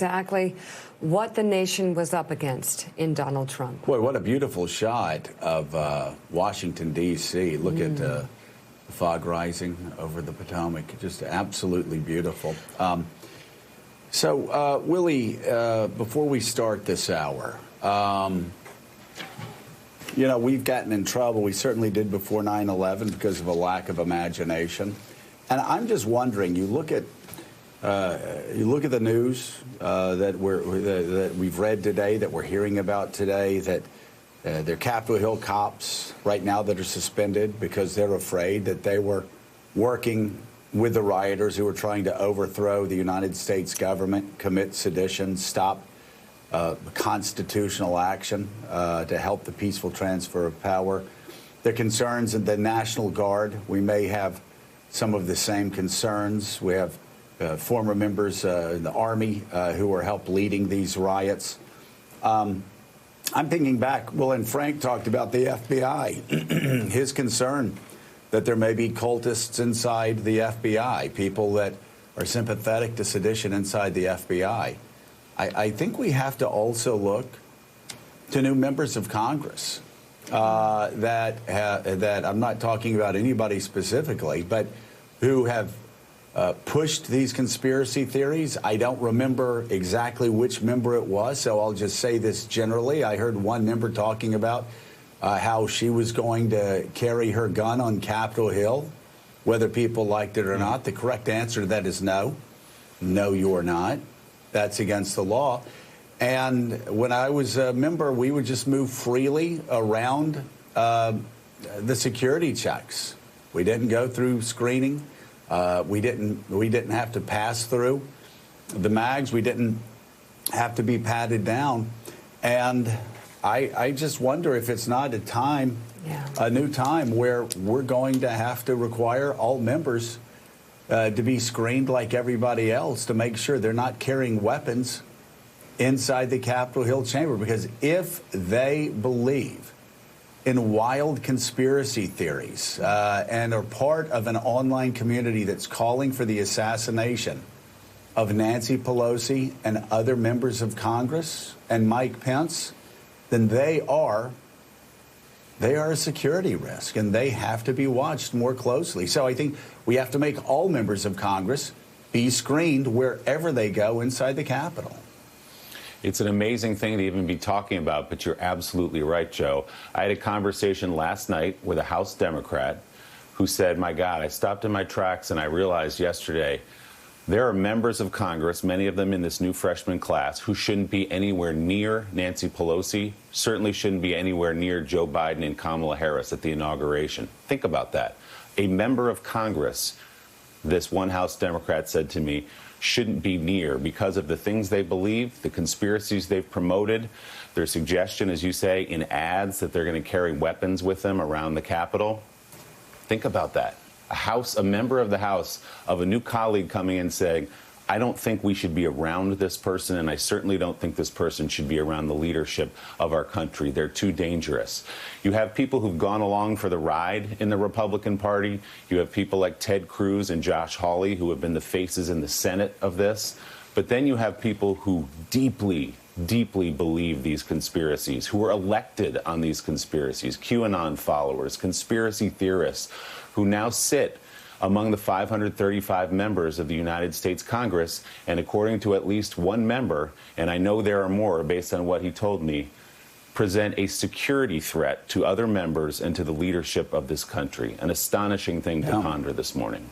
Exactly what the nation was up against in Donald Trump. Boy, what a beautiful shot of Washington, D.C. Look at the fog rising over the Potomac. Just absolutely beautiful. Willie, before we start this hour, we've gotten in trouble. We certainly did before 9/11 because of a lack of imagination. And I'm just wondering, you look at the news that we've read today, that we're hearing about today, that there are Capitol Hill cops right now that are suspended because they're afraid that they were working with the rioters who were trying to overthrow the United States government, commit sedition, stop constitutional action to help the peaceful transfer of power. The concerns of the National Guard, we may have some of the same concerns. We have former members in the Army who were helped leading these riots. I'm thinking back, and Frank talked about the FBI, his concern that there may be cultists inside the FBI, people that are sympathetic to sedition inside the FBI. I think we have to also look to new members of Congress that I'm not talking about anybody specifically, but who have pushed these conspiracy theories. I don't remember exactly which member it was, so I'll just say this generally. I heard one member talking about how she was going to carry her gun on Capitol Hill, whether people liked it or not. The correct answer to that is no. No, you're not. That's against the law. And when I was a member, we would just move freely around the security checks. We didn't go through screening. We didn't have to pass through the mags. We didn't have to be patted down. And I just wonder if it's not a new time where we're going to have to require all members to be screened like everybody else to make sure they're not carrying weapons inside the Capitol Hill chamber. Because if they believe in wild conspiracy theories and are part of an online community that's calling for the assassination of Nancy Pelosi and other members of Congress and Mike Pence, then they are a security risk, and they have to be watched more closely. So I think we have to make all members of Congress be screened wherever they go inside the Capitol. It's an amazing thing to even be talking about, but you're absolutely right, Joe. I had a conversation last night with a House Democrat who said, my God, I stopped in my tracks and I realized yesterday there are members of Congress, many of them in this new freshman class, who shouldn't be anywhere near Nancy Pelosi, certainly shouldn't be anywhere near Joe Biden and Kamala Harris at the inauguration. Think about that. A member of Congress, this one House Democrat said to me, shouldn't be near because of the things they believe, the conspiracies they've promoted, their suggestion, as you say, in ads that they're going to carry weapons with them around the Capitol. Think about that. A member of the House of a new colleague coming in saying, I don't think we should be around this person, and I certainly don't think this person should be around the leadership of our country. They're too dangerous. You have people who've gone along for the ride in the Republican Party. You have people like Ted Cruz and Josh Hawley who have been the faces in the Senate of this. But then you have people who deeply believe these conspiracies, who were elected on these conspiracies, QAnon followers, conspiracy theorists, who now sit among the 535 members of the United States Congress, and according to at least one member, and I know there are more based on what he told me, present a security threat to other members and to the leadership of this country. An astonishing thing to ponder this morning.